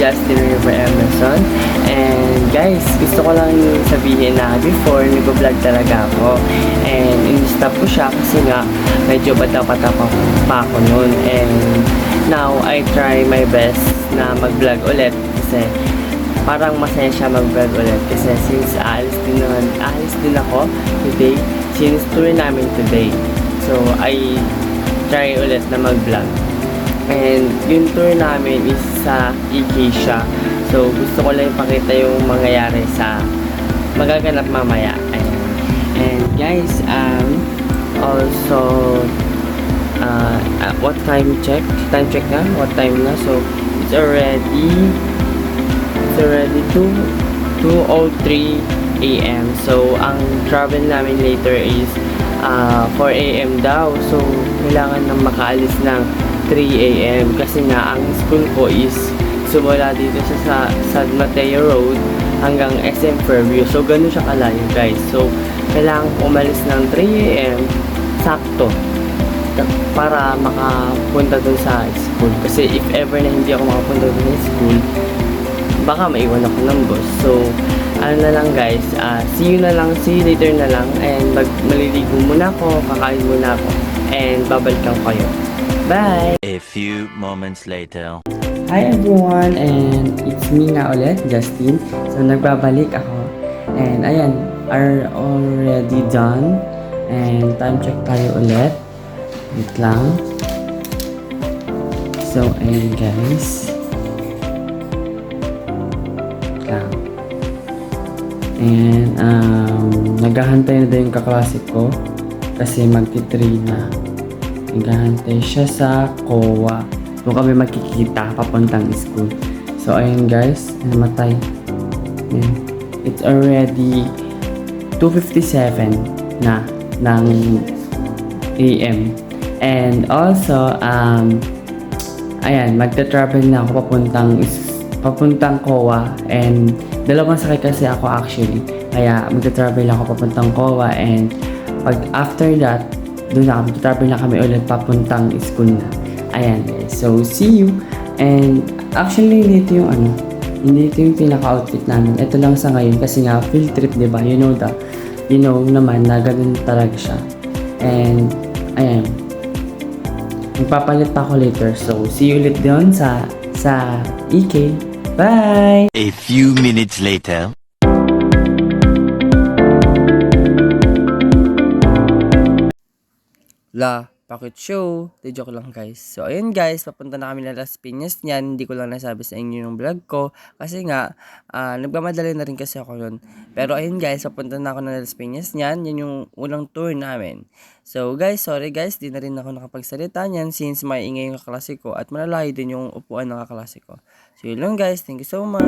Justin River Emerson. And guys, gusto ko lang sabihin na before, nag-vlog talaga ako. And in-stop ko siya kasi nga medyo bata-bata pa ako noon. And now, I try my best na mag-vlog ulit kasi parang masaya siya mag-vlog ulit kasi since aalis din ako today, since tour namin today. So, I try ulit na mag-vlog. And yung tour namin is sa Acacia. So, gusto ko lang ipakita yung mangyayari sa magaganap mamaya. And guys, also, what time check? Time check na? What time na? So, it's already 2:03 a.m. So, ang travel namin later is 4 a.m. daw. So, kailangan nang makaalis ng 3 a.m. kasi nga ang school ko is sumula dito sa San Mateo Road hanggang SM Fairview. So, ganun siya kalayo, guys. So, kailangan umalis ng 3 a.m. sakto para makapunta dun sa school. Kasi if ever na hindi ako makapunta dun sa school, baka maiwan ako ng bus. So, ano na lang guys, see you later na lang. And maliligo muna ako, kakain muna ako. And babalikan ko kayo. Bye! A few moments later. Hi everyone, and it's me na ulit, Justin. So, nagbabalik ako. And ayan, are already done. And time check tayo ulit. Wait lang. So, ayan guys. Wait lang. And, naghahantay na din yung kaklase ko. Kasi magti-3 na. Naghahantay siya sa COA. Doon kami magkikita papuntang school. So, ayun guys. Namatay. Ayan. It's already 2:57 na ng AM. And also, ayan, magta-travel na ako papuntang COA. And dalawang sakay kasi ako actually. Kaya magta-travel ako papuntang COA. And pag after that, doon na kami, travel na kami ulit papuntang school na. Ayan guys. So, see you. And actually, hindi ito yung pinaka-outfit namin. Ito lang sa ngayon kasi nga, field trip, diba? You know naman na ganun talaga siya. And, ayan. Magpapalit pa ako later. So, see you ulit doon sa EK. Bye! A few minutes later. Bakit show? De joke lang guys. So ayun guys, papunta na kami na Las Piñas niyan. Hindi ko lang nasabi sa inyo yung vlog ko kasi nga nagmamadali na rin kasi ako nun. Pero ayun guys, papunta na ako na Las Piñas niyan. Yan yung unang tour namin. So guys, sorry guys, di na rin ako nakapagsalita niyan since may ingay yung kaklase ko at malalayo din yung upuan ng kaklase ko. So yun lang guys, thank you so much.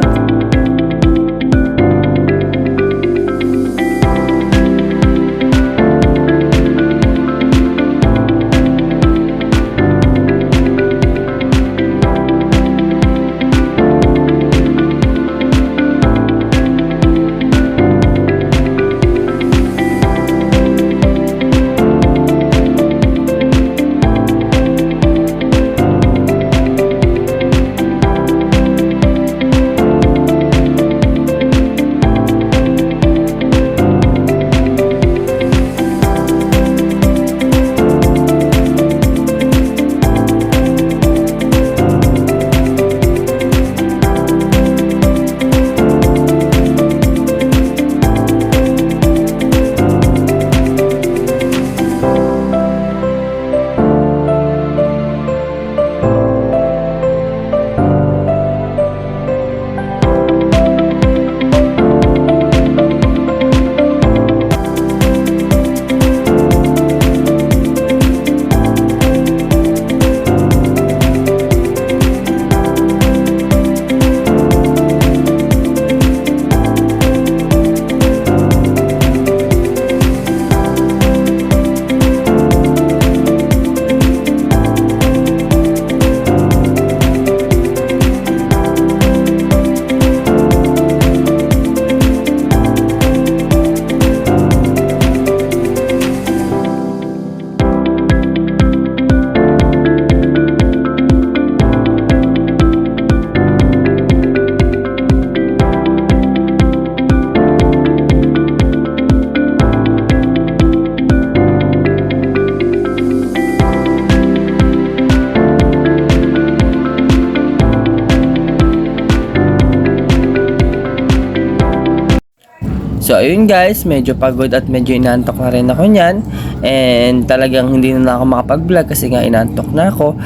So ayun guys, medyo pagod at medyo inaantok na rin ako niyan. And talagang hindi na ako makapag-vlog kasi nga inaantok na ako.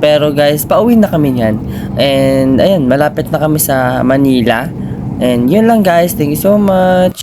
Pero guys, pauwi na kami niyan. And ayun, malapit na kami sa Manila. And yun lang guys, thank you so much.